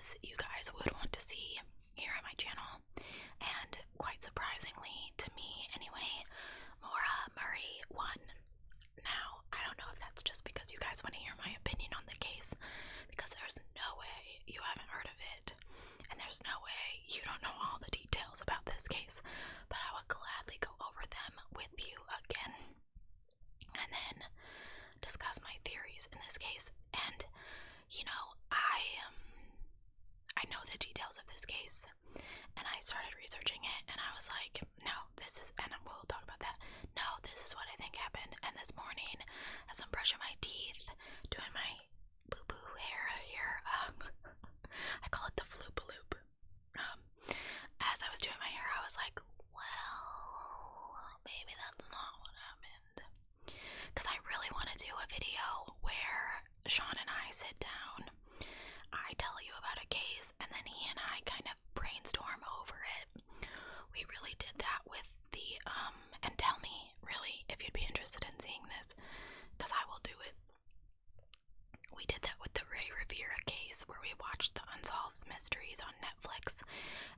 case you guys would want to see here on my channel. And quite surprisingly, to me anyway, Maura Murray won. Now, I don't know if that's just because you guys want to hear my opinion on the case, because there's no way you haven't heard of it, and there's no way you don't know all the details about this case, but I would gladly go over them with you again, and then discuss my theories in this case. And, you know, I know the details of this case, and I started researching it, and I was like, no, this is, and we'll talk about that, no, this is what I think happened. And this morning, as I'm brushing my teeth, doing my boo-boo hair here, I call it the floop-a-loop, as I was doing my hair, I was like, well, maybe that's not what happened, because I really want to do a video where Shauna and I sit down, I tell you about a case, and then he and I kind of brainstorm over it. We really did that with the, and tell me, really, if you'd be interested in seeing this, because I will do it. We did that with the Ray Rivera case, where we watched the Unsolved Mysteries on Netflix,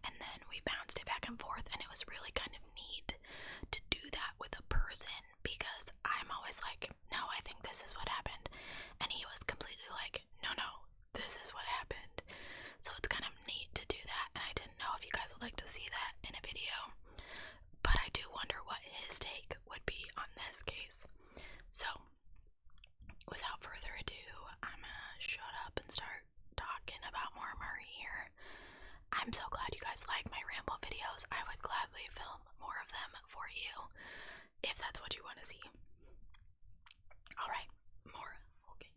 and then we bounced it back and forth, and it was really kind of neat to do that with a person, because I'm always like, no, I think this is what happened, and he was completely like, no, this is what happened. So it's kind of neat to do that, and I didn't know if you guys would like to see that in a video, but I do wonder what his take would be on this case. So without further ado, I'm gonna shut up and start talking about more Murray here. I'm so glad you guys like my ramble videos. I would gladly film more of them for you if that's what you want to see. Alright, more. Okay.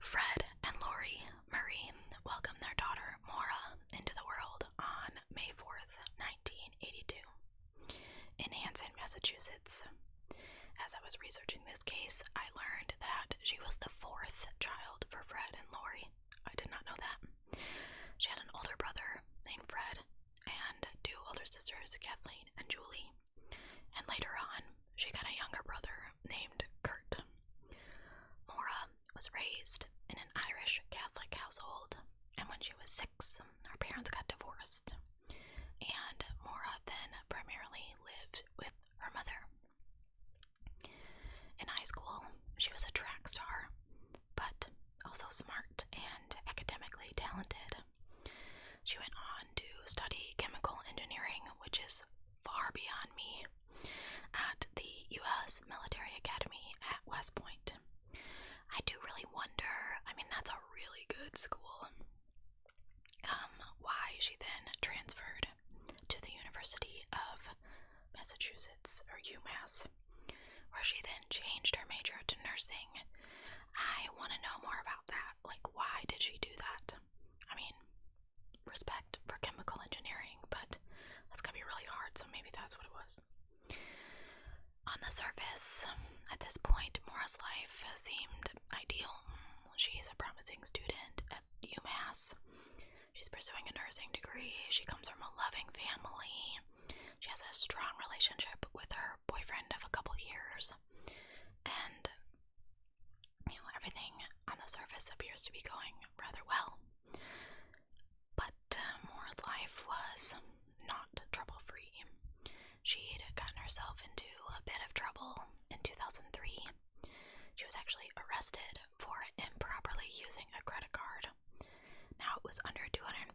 Fred and Lori Murray welcomed their daughter Maura into the world on May 4th, 1982 in Hanson, Massachusetts. As I was researching this case, I learned that she was the fourth child for Fred and Lori. I did not know that. She had an older brother named Fred and two older sisters, Kathleen and Julie. And later on, she got a younger brother named Kurt. Maura was raised in an Irish Catholic household, and when she was 6, her parents got divorced. And Maura then primarily lived with her mother. In high school, she was a track star, but also smart and academically talented. She went on to study chemical engineering, which is far beyond me, at the U.S. Military Academy at West Point. I do really wonder, I mean, that's a really good school, why she then transferred to the University of Massachusetts, or UMass, where she then changed her major to nursing. I want to know more about that. Like, why did she do that? I mean, respect for chemical engineering, but that's gotta be really hard, so maybe that's what it was. On the surface, at this point, Maura's life seemed ideal. She's a promising student at UMass. She's pursuing a nursing degree. She comes from a loving family. She has a strong relationship with her boyfriend of a couple years. And, you know, everything on the surface appears to be going rather well. But Maura's life was not trouble-free. She'd gotten herself into a bit of trouble in 2003. She was actually arrested for improperly using a credit card. Now, it was under $250.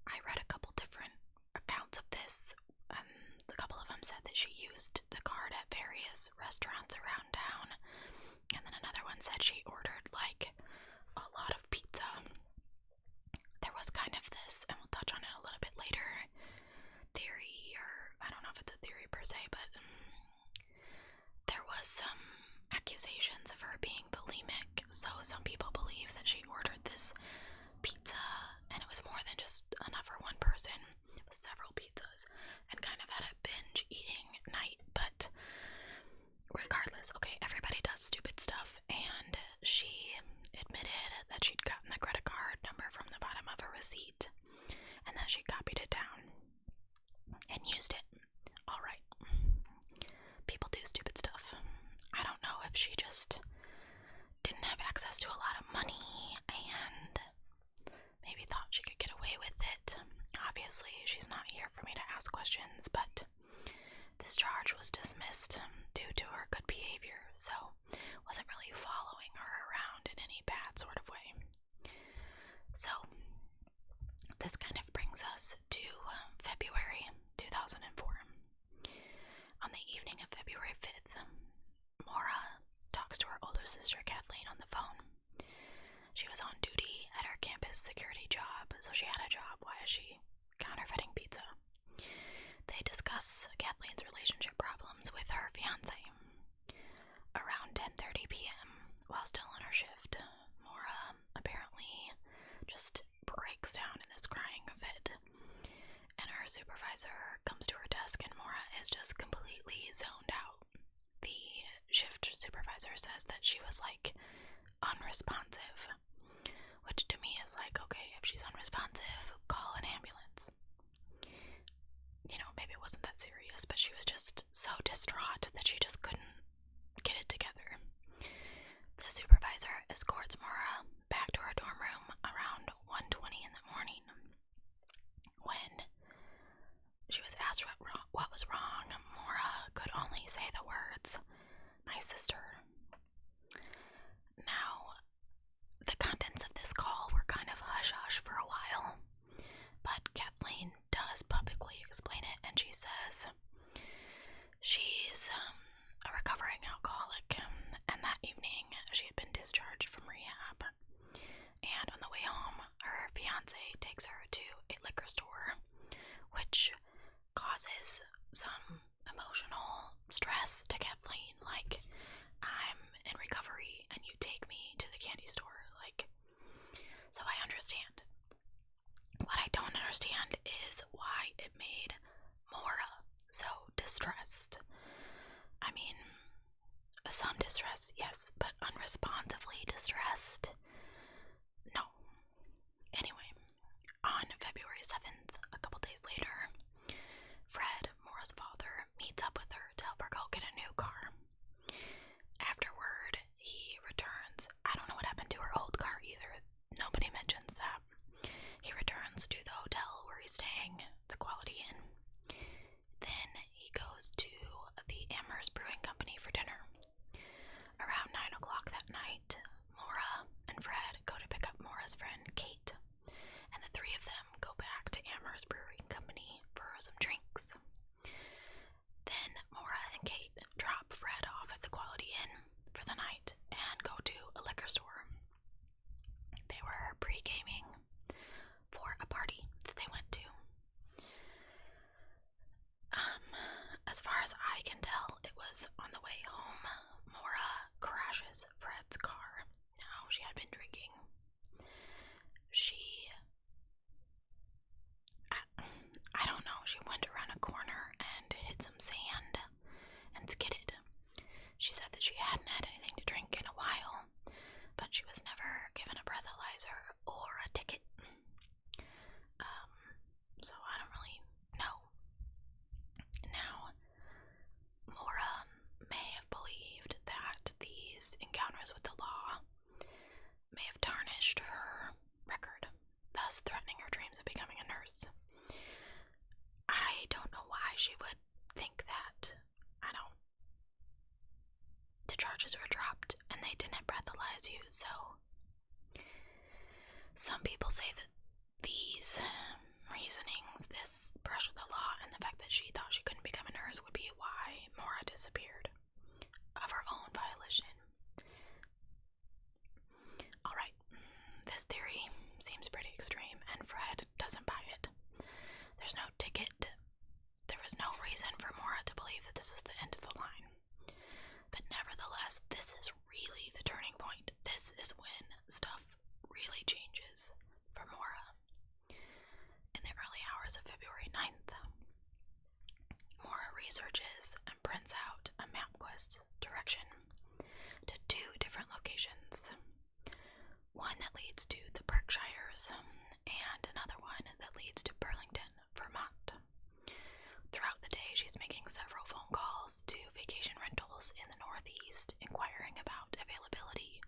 I read a couple different accounts of this, and a couple of them said that she used the card at various restaurants around town, and then another one said she ordered, like, a lot of pizza. There was kind of this, and we'll touch on it a little bit later, theory, or I don't know if it's a theory per se, but there was some accusations of her being bulimic, so some people believe that she ordered this pizza, and it was more than just enough for one person. It was several pizzas, and kind of had a binge eating night. But regardless, okay, everybody does stupid stuff, and questions, but this charge was dismissed due to her good behavior, so wasn't really following her around in any bad sort of way. So this kind of brings us to February 2004. On the evening of February 5th, Maura talks to her older sister Kathleen on the phone. She was on duty at her campus security job, so she had a job while she counterfeiting pizza. They discuss Kathleen's relationship problems with her fiancé. Around 10:30 p.m., while still on her shift, Maura apparently just breaks down in this crying fit, and her supervisor comes to her desk and Maura is just completely zoned out. The shift supervisor says that she was like unresponsive, which to me is like, okay, if she's unresponsive, call an ambulance. You know, maybe it wasn't that serious, but she was just so distraught that she just couldn't get it together. The supervisor escorts Maura back to her dorm room around 1:20 in the morning. When she was asked what was wrong, Maura could only say the words, "My sister." Now, the contents of this call were kind of hush-hush for a while, but Kathleen does publicly explain it, and she says she's a recovering alcoholic, and that evening she had been discharged from rehab, and on the way home, her fiancé takes her to a liquor store, which causes some emotional stress to Kathleen, like, I'm in recovery and you take me to the candy store, like, so I understand. What I don't understand is why it made Maura so distressed. I mean, some distress, yes, but unresponsively distressed? No. Anyway, on February 7th, a couple days later, Fred, Maura's father, meets up with her to help her go get a new car. Afterward, he returns. I don't know what happened to her old car either. Nobody mentions that. He returns to the hotel where he's staying, the Quality Inn. Then he goes to the Amherst Brewing Company for dinner. Around 9 o'clock that night, Maura and Fred go to pick up Maura's friend Kate, and the three of them go back to Amherst Brewing Company for some drinks. Then Maura and Kate drop Fred off at the Quality Inn for the night and go to a liquor store. They were pre-gaming for a party that they went to. As far as I can tell, it was on the way home. Maura crashes Fred's car. Now, she had been drinking. I don't know, she went around a corner and hit some sand and skidded. She said that she hadn't had anything to drink in a while, but she was never given a breathalyzer or a ticket. So I don't really know. Now, Maura may have believed that these encounters with the law may have tarnished her record, thus threatening her dreams of becoming a nurse. I don't know why she would think that. The charges were dropped and they didn't breathalyze you, so some people say that these reasonings, this brush with the law, and the fact that she thought she couldn't become a nurse would be why Maura disappeared of her own violation. Alright, this theory seems pretty extreme, and Fred doesn't buy it. There's no ticket. There was no reason for Maura to believe that this was the end of the line. But nevertheless, this is really the turning point. This is when stuff really changes for Maura. In the early hours of February 9th, Maura researches and prints out a MapQuest direction to 2 different locations. One that leads to the Berkshires, and another one that leads to Burlington, Vermont. Throughout the day, she's making several phone calls to vacation rentals in the Northeast, inquiring about availability.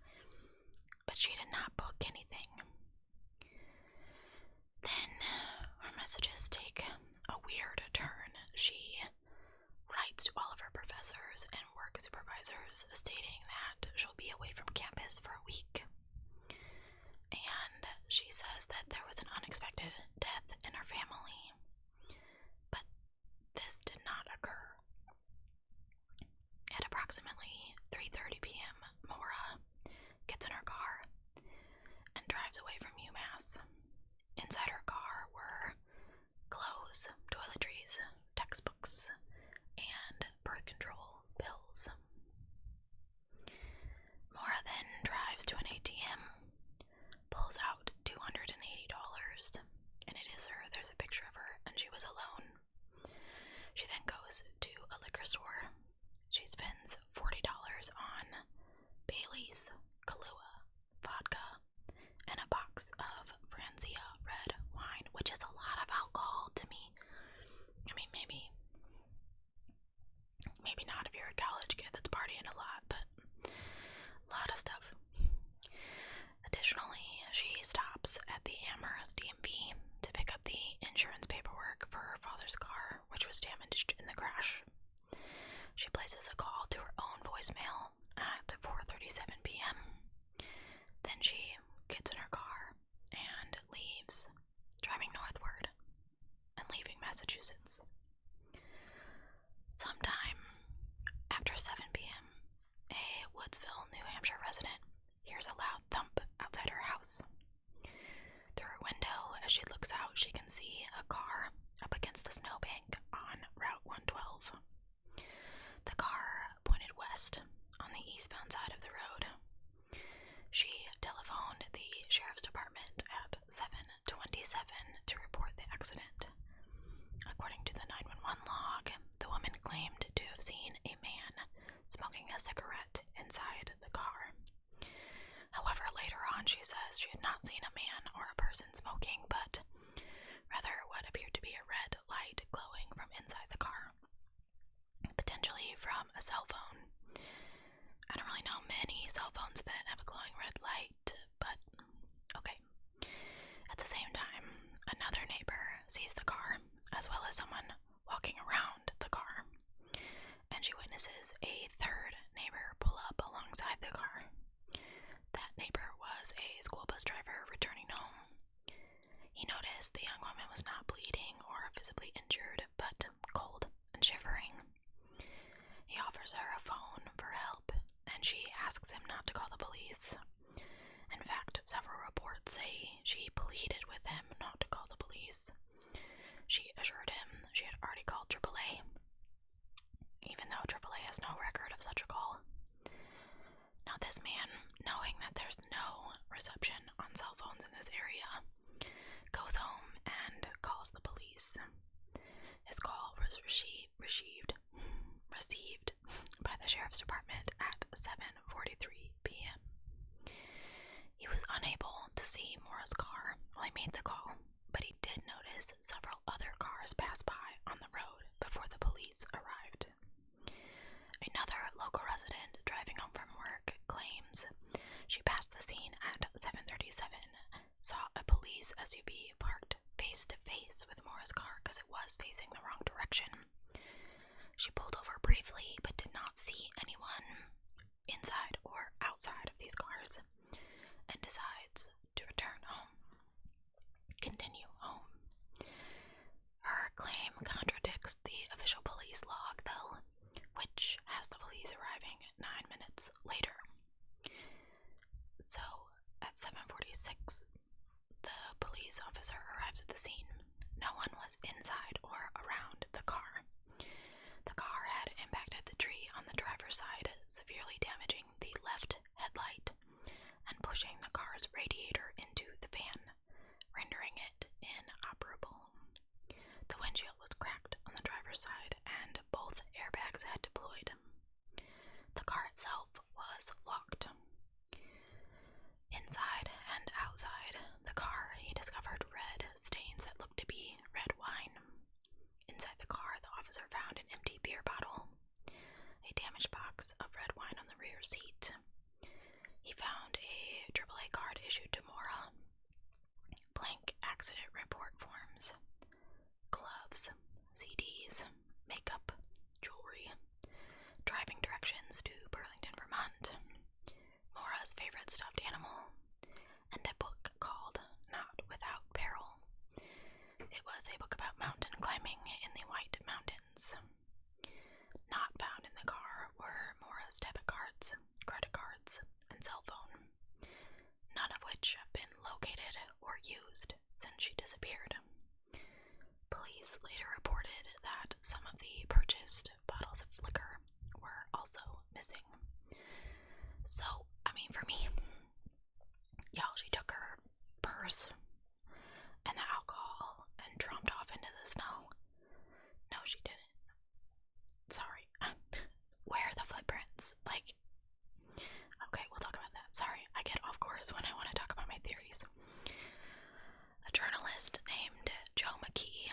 store. She spends $40 on Bailey's, Kahlua, vodka, and a box of Franzia red wine, which is a lot of alcohol to me. I mean, maybe not if you're a college kid that's partying a lot, but a lot of stuff. Additionally, she stops at the Amherst DMV to pick up the insurance paperwork for her father's car, which was damaged in the crash. She places a call to her own voicemail at 4:37 p.m. Then she gets in her car and leaves, driving northward and leaving Massachusetts. Sometime after 7 p.m., a Woodsville, New Hampshire resident hears a loud thump outside her house. Through her window, as she looks out, she can see a car up against the snowbank on Route 112. The car pointed west on the eastbound side of the road. She telephoned the sheriff's department at 7:27 to report the accident. According to the 911 log, the woman claimed to have seen a man smoking a cigarette inside the car. However, later on she says she had not seen a man or a person smoking, but rather what appeared to be a red light glowing from inside the car, potentially from a cell phone. I don't really know many cell phones that have a glowing red light, but okay. At the same time, another neighbor sees the car, as well as someone walking around the car, and she witnesses a third neighbor pull up alongside the car. That neighbor was a school bus driver returning home. He noticed the young woman was not bleeding or visibly injured, but cold and shivering. He offers her a phone for help, and she asks him not to call the police. In fact, several reports say she pleaded with him not to call the police. She assured him she had already called AAA, even though AAA has no record of such a call. Now this man, knowing that there's no reception on cell phones in this area, goes home and calls the police. His call was received by the sheriff's department at 7:43 p.m. He was unable to see Maura's car while he made the call, but he did notice several other cars pass by on the road before the police arrived. Another local resident driving home from work claims she passed the scene at 7:37, saw a police SUV parked face to face with Maura's car because it was facing the wrong direction. She pulled over briefly but did not see anyone inside or outside of these cars and decides to continue home. Her claim contradicts the official police log, though, which has the police arriving 9 minutes later. So, at 7:46, the police officer arrives at the scene. No one was inside or around the car. The car had impacted the tree on the driver's side, severely damaging the left headlight and pushing the car's radiator into the van, rendering it inoperable. The windshield was cracked on the driver's side and both airbags had deployed. The car itself was locked. Inside and outside the car, he discovered red stains that looked to be red wine. Inside the car, the officer found an empty beer bottle, a damaged box of red wine on the rear seat. He found a AAA card issued to Maura, blank accident report forms, gloves, CDs, makeup, jewelry, driving directions to Burlington, Vermont, Maura's favorite stuffed animal, and a book called Not Without Peril. It was a book about mountain climbing in the White Mountains. Not found in the car were Maura's debit cards, credit cards, and cell phone, none of which have been located or used since she disappeared. Police later reported that some of the purchased bottles of liquor were also missing. So, for me, y'all, she took her purse and the alcohol and tromped off into the snow. No, she didn't. Sorry. journalist named Joe McKee,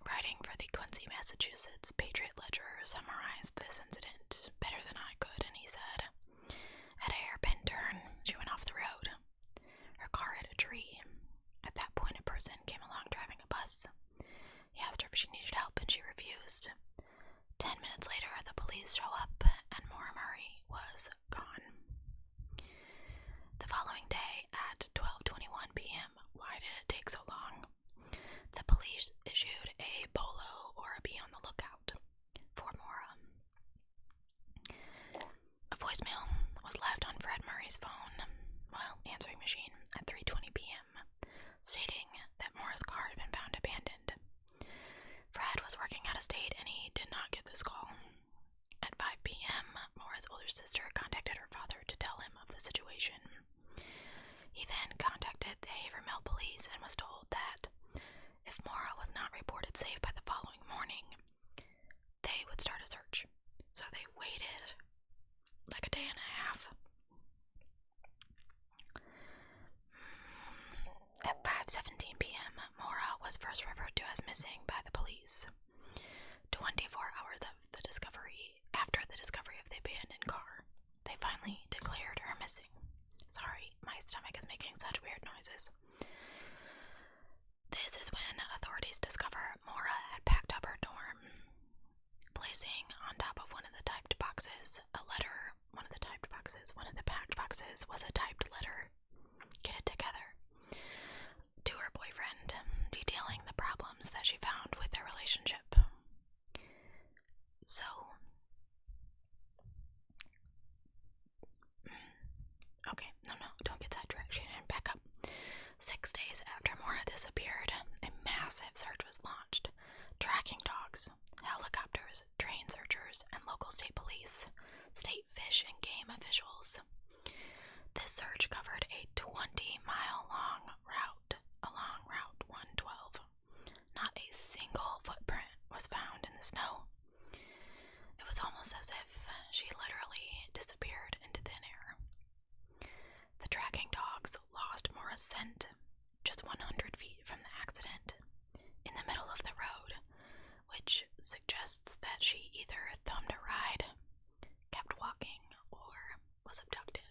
writing for the Quincy, Massachusetts Patriot Ledger, summarized this incident better than I could, and he said, "At a hairpin turn, she went off the road. Her car hit a tree. At that point, a person came along driving a bus. He asked her if she needed help, and she refused. 10 minutes later, the police show up, and Maura Murray was gone." The following day, at 12:21 p.m., why did it take so long? The police issued a BOLO, or a be on the lookout, for Maura. A voicemail was left on Fred Murray's phone, answering machine, at 3:20 p.m., stating that Maura's car had been found abandoned. Fred was working out of state and he did not get this call. At 5 p.m., Maura's older sister contacted her father to tell him of the situation. He then contacted the Havermill police and was told that if Maura was not reported safe by the following morning, they would start a search. So they waited like a day and a half. At 5:17 p.m., Maura was first referred to as missing by the police. 24 hours after the discovery of the abandoned car, they finally declared her missing. Sorry, my stomach is making such weird noises. This is when authorities discover Maura had packed up her dorm, placing on top of one of the packed boxes was a typed letter. Get it together. To her boyfriend, detailing the problems that she found with their relationship. So, okay, no, don't get sidetracked, Shannon, back up. 6 days after Maura disappeared, a massive search was launched. Tracking dogs, helicopters, train searchers, and local state police, state fish and game officials. This search covered a 20-mile-long route along Route 112. Not a single footprint was found in the snow. It was almost as if she literally disappeared into thin air. The tracking dogs lost Maura's scent just 100 feet from the accident, in the middle of the road, which suggests that she either thumbed a ride, kept walking, or was abducted.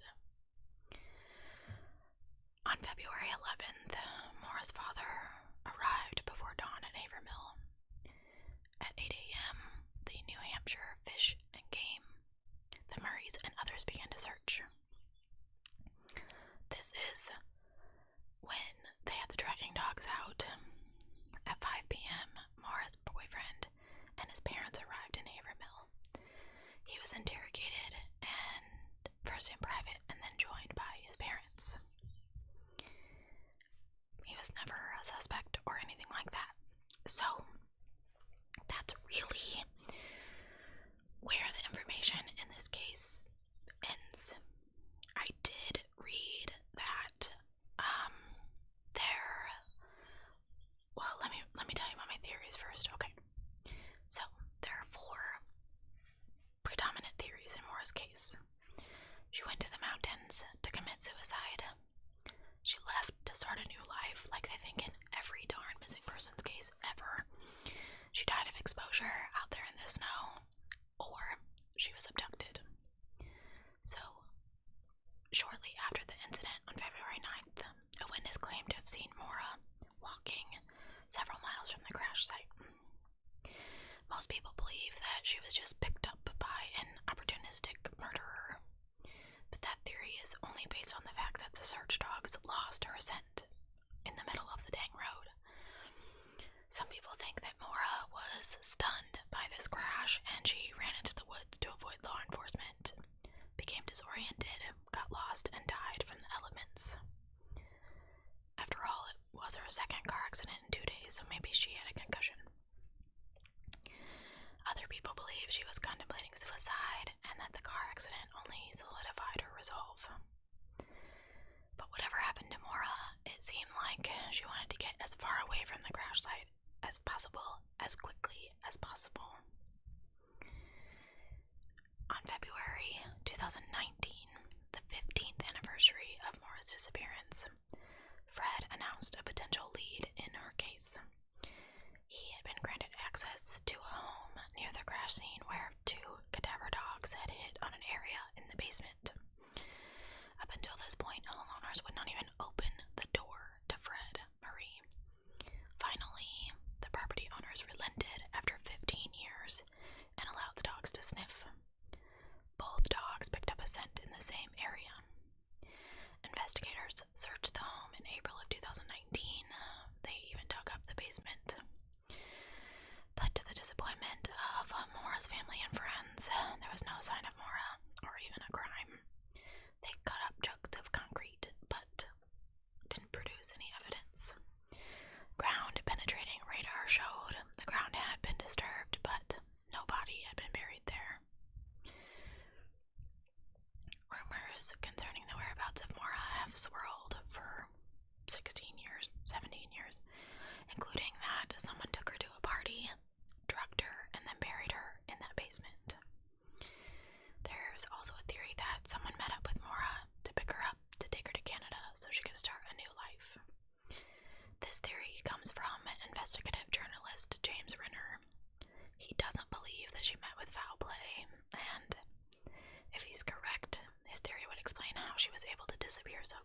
On February 11th, Maura's father arrived before dawn at Havermill. At 8 a.m., the New Hampshire Fish and Game, the Murrays, and others began to search. This is when they had the tracking dogs out. At 5 p.m., Maura's boyfriend and his parents arrived in Havermill. He was interrogated, and first in private and then joined by his parents. He was never a suspect or anything like that. So, that's really where the information in this case ends. I did read that let me tell you about my theories first. Okay, so there are 4 predominant theories in Maura's case. She went to the mountains to commit suicide. She left to start a new life, like they think in every darn missing persons case ever. She died of exposure out there in the snow, or she was abducted. So, shortly after the incident on February 9th, a witness claimed to have seen Maura walking several miles from the crash site. Most people believe that she was just picked up by an opportunistic murderer, but that theory is only based on the fact that the search dogs lost her scent in the middle of the dang road. Some people think that Maura was stunned by this crash and she ran into the woods to avoid law enforcement, became disoriented, got lost, and died from the elements. After all, it was her second car accident in 2 days, so maybe she had a concussion. Other people believe she was contemplating suicide and that the car accident only solidified her resolve. But whatever happened to Maura, it seemed like she wanted to get as far away from the crash site as possible, as quickly as possible. On February 2019, the 15th anniversary of Maura's disappearance, Fred announced a potential lead in her case.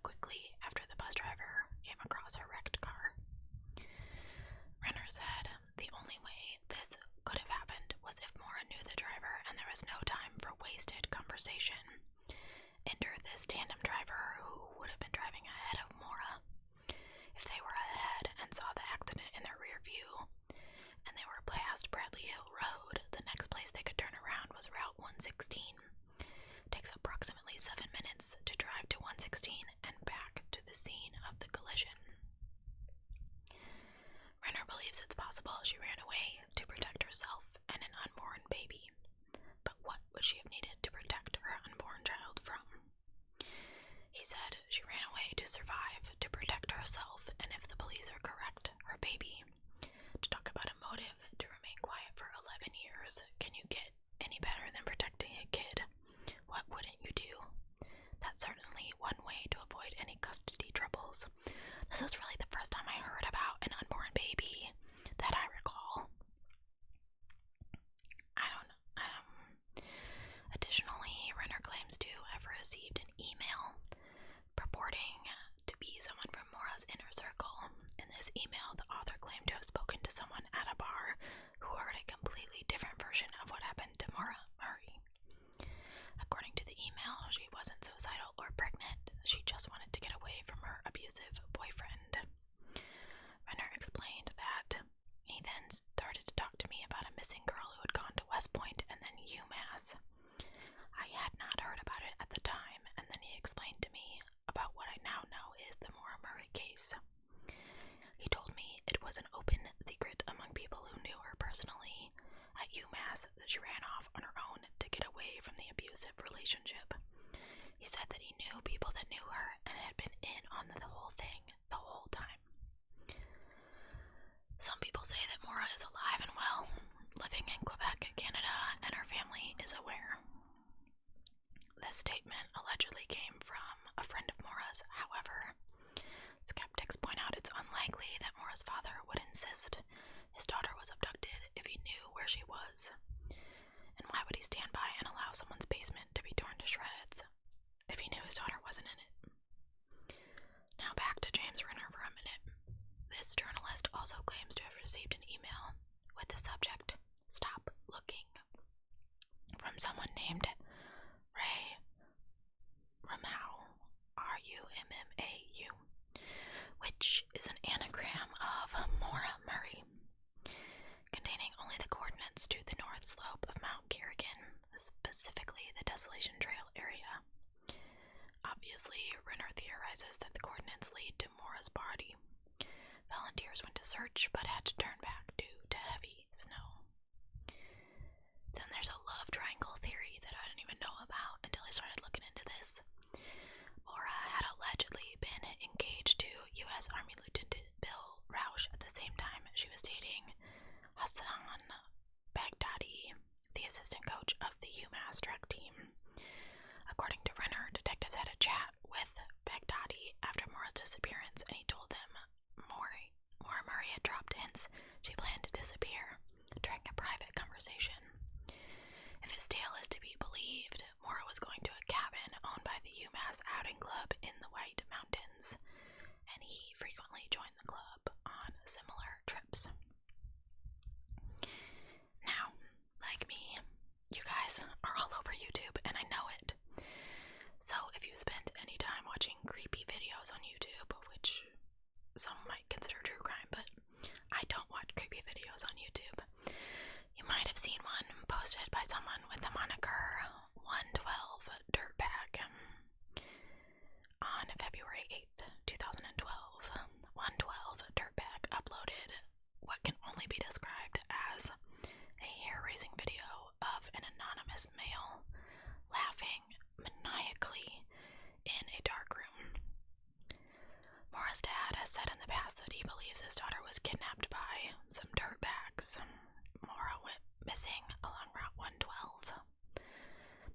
quickly after the bus driver came across her wrecked car. Renner said the only way this could have happened was if Maura knew the driver and there was no time for wasted conversation. Enter this tandem driver who would have been driving ahead of Maura. If they were ahead and saw the accident in their rear view, and they were past Bradley Hill Road, the next place they could turn around was Route 116. It takes approximately 7 minutes to drive to 116 and back to the scene of the collision. Renner believes it's possible she ran away to protect herself and an unborn baby. But what would she have needed to protect her unborn child from? He said she ran away to survive, to protect herself, and if the police are correct, her baby. To talk about a motive to remain quiet for 11 years, can you get any better than protecting a kid? What wouldn't you do? That's certainly one way to avoid any custody troubles. This was really the first time I heard about an unborn baby that I recall. Additionally, Renner claims to have received an email purporting to be someone from Maura's inner circle. In this email, the author claimed to have spoken to someone at a bar who heard a completely different version of what happened to Maura Murray. According to the email, she wasn't suicidal or pregnant. She just wanted to get away from her abusive boyfriend. Renner explained that he then started to talk to me about a missing girl who had gone to West Point and then UMass. I had not heard about it at the time, and then he explained to me about what I now know is the Maura Murray case. He told me it was an open secret among people who knew her personally at UMass that she ran off on her own to get away from the abusive relationship. He said that he knew people that knew her and had been in on the whole thing the whole time. Some people say that Maura is alive and well, living in Quebec, Canada, and her family is aware. This statement allegedly came from a friend of Maura's. However, skeptics point out it's unlikely that Maura's father would insist his daughter was abducted if he knew where she was. And why would he stand by and allow someone's basement to be torn to shreds if he knew his daughter wasn't in it? Now back to James Renner for a minute. This journalist also claims to have received an email with the subject, "Stop Looking," from someone named Ray Rumau, Rummau, which is an anagram of Maura Murray, containing only the coordinates to the north slope of Mount Kerrigan, specifically the Desolation Trail area. Obviously, Renner theorizes that the coordinates lead to Maura's body. Volunteers went to search, but had to turn back due to heavy snow. Then there's a love triangle theory that I didn't even know about until I started looking into this. Maura had allegedly been engaged to U.S. Army Lieutenant Bill Rausch at the same time she was dating Hassan Baghdadi, the assistant coach of the UMass track team. According to Renner, detectives had a chat with Baghdadi after Maura's disappearance, and he told them Maura Murray had dropped hints she planned to disappear during a private conversation. If his tale is to be believed, Maura was going to a cabin owned by the UMass Outing Club in the White Mountains, and he frequently joined the club on similar trips. Now, like me, you guys are all over YouTube, and I know it. So if you spent any time watching creepy videos on YouTube, which some might consider true crime, but I don't watch creepy videos on YouTube, you might have seen one posted by someone with the moniker 112 Dirtbag. On February 8th, 2012, 112 Dirtbag uploaded what can only be described as a hair-raising video of an anonymous male laughing maniacally in a dark room. Maura's dad has said in the past that he believes his daughter was kidnapped by some dirtbags. Maura went missing along Route 112.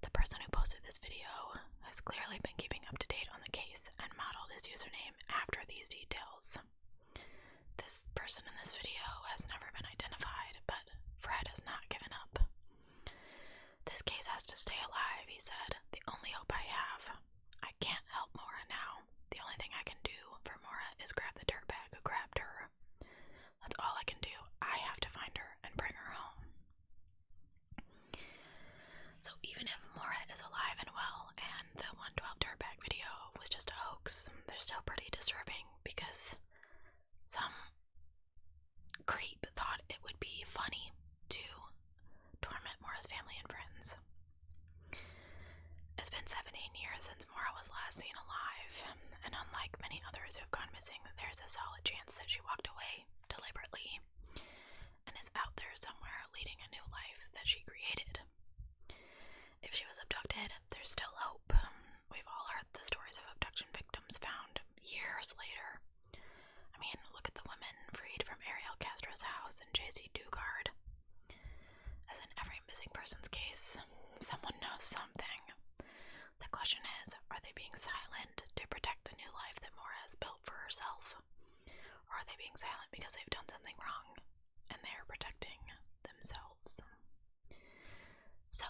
The person who posted this video has still pretty disturbing because some creep thought it would be funny to torment Maura's family and friends. It's been 17 years since Maura was last seen alive, and unlike many others who have gone missing, there's a solid chance that she walked away deliberately and is out there somewhere leading a new life that she created. If she was abducted, there's still hope. We've all heard the stories of abduction victims found years later. I mean, look at the women freed from Ariel Castro's house in J.C. Dugard. As in every missing persons case, someone knows something. The question is, are they being silent to protect the new life that Maura has built for herself? Or are they being silent because they've done something wrong and they are protecting themselves? So,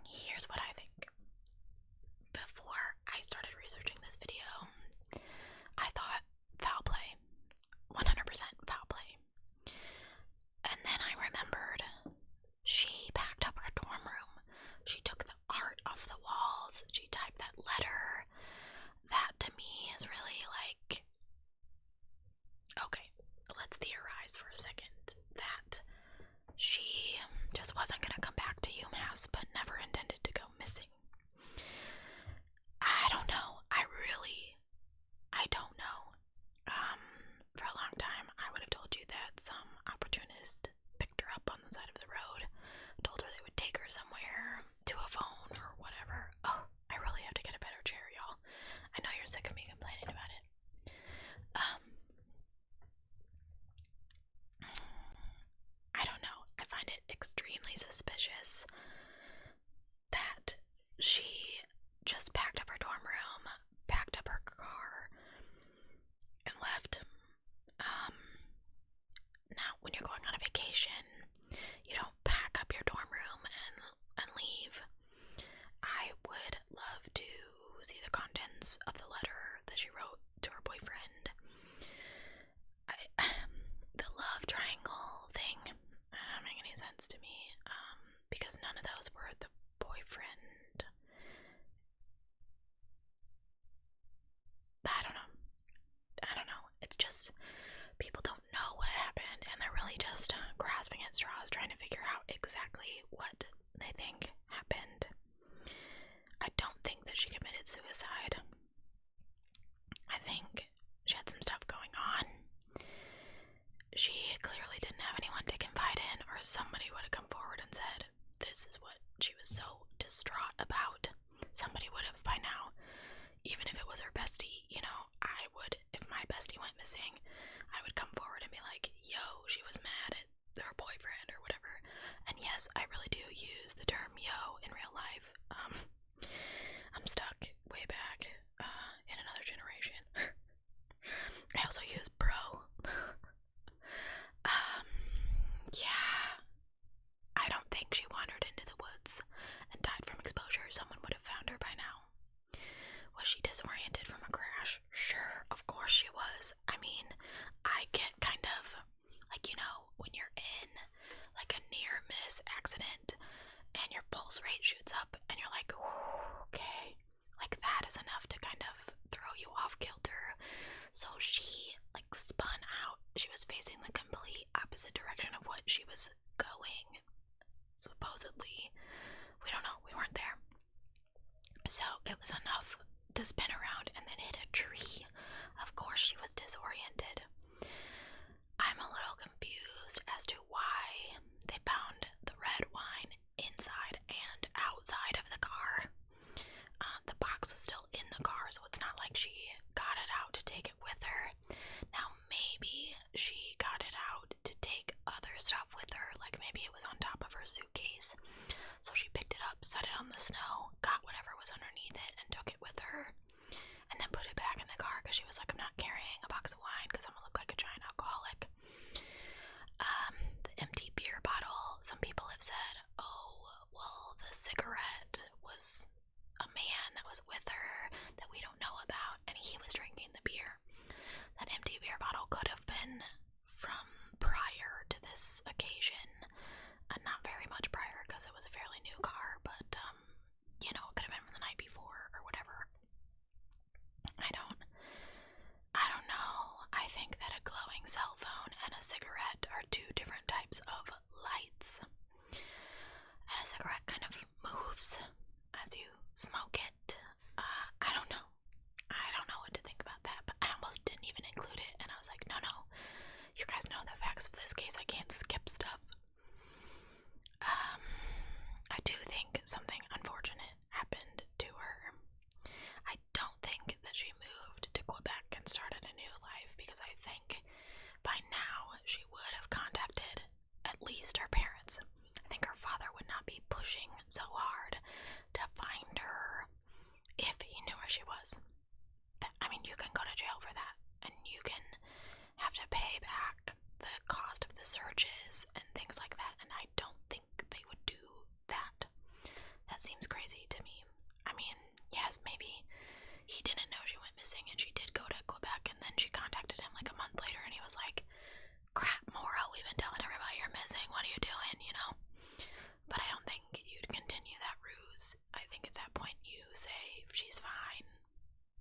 here's what I think. Before I started researching this video, I thought foul play, 100% foul play. And then I remembered she packed up her dorm room. She took the art off the walls. She typed that letter. That to me is really like, okay, let's theorize for a second that she just wasn't going to come back to UMass but never intended to go missing. I don't know. I don't know. For a long time, I would have told you that some opportunist picked her up on the side of the road, told her they would take her somewhere to a phone or whatever. Oh, I really have to get a better chair, y'all. I know you're sick of me complaining about it. I don't know. I find it extremely suspicious that she just packed up her dorm room, packed up her car, and left. Now, when you're going on a vacation, you don't pack up your dorm room and leave. I would love to see the contents of the letter that she wrote to her boyfriend. The love triangle thing doesn't make any sense to me, because none of those were the boyfriend. I don't know. It's just, people don't know what happened, and they're really just grasping at straws, trying to figure out exactly what they think happened. I don't think that she committed suicide. I think she had some stuff going on. She clearly didn't have anyone to confide in, or somebody would have come forward and said, this is what she was so distraught about. Somebody would have by now. Even if it was her bestie, I would, if my bestie went missing, I would come forward and be like, yo, she was mad at her boyfriend or whatever. And yes, I really do use the term yo in real life. I'm stuck way back in another generation. I also use bro. Yeah. I don't think she wandered into the woods and died from exposure. Someone would have found her by now. Was she disoriented from a crash? Sure, of course she was. I mean, I get kind of, like, when you're in, like, a near-miss accident, and your pulse rate shoots up, and you're like, okay, like, that is enough to kind of throw you off kilter. So she, like, spun out. She was facing the complete opposite direction of what she was going, supposedly. We don't know. We weren't there. So it was enough to spin around and then hit a tree. Of course she was disoriented. I'm a little confused as to why they found the red wine inside and outside of the car. The box was still in the car, so it's not like she got it out to take it with her. Now maybe she got it out to take other stuff with her, like maybe it was on top of her suitcase. So she picked it up, set it on the snow, got whatever was underneath it, and took it with her, and then put it back in the car because she was like, I'm not carrying a box of wine because I'm gonna look like a giant alcoholic. The empty beer bottle, some people have said, oh, well, the cigarette was a man that was with her that we don't know about, and he was drinking the beer. That empty beer bottle could have been from prior to this occasion. Not very much prior because it was a fairly new car, but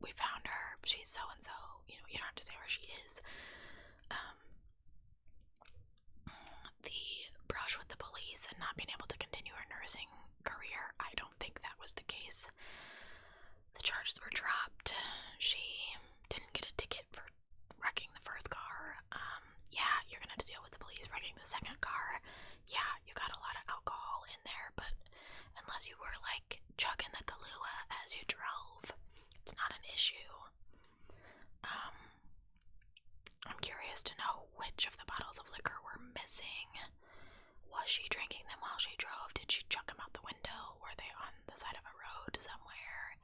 we found her, she's so-and-so, you know, you don't have to say where she is. The brush with the police and not being able to continue her nursing career, I don't think that was the case. The charges were dropped. She didn't get a ticket for wrecking the first car. Yeah, you're gonna have to deal with the police wrecking the second car. Yeah, you got a lot of alcohol in there, but unless you were like chugging the Kahlua as you drove, it's not an issue. I'm curious to know which of the bottles of liquor were missing. Was she drinking them while she drove? Did she chuck them out the window? Were they on the side of a road somewhere?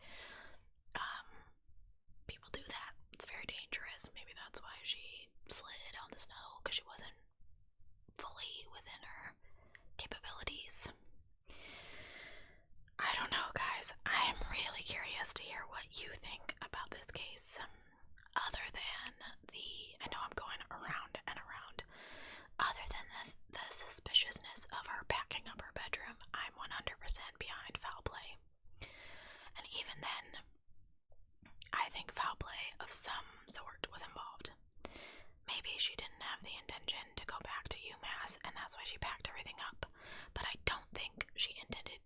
People do that. It's very dangerous. Maybe that's why she slid on the snow, because she wasn't fully within her capabilities. I don't know, guys. I am really curious to hear what you think about this case. Other than I know I'm going around and around. Other than the suspiciousness of her packing up her bedroom, I'm 100% behind foul play. And even then, I think foul play of some sort was involved. Maybe she didn't have the intention to go back to UMass, and that's why she packed everything up. But I don't think she intended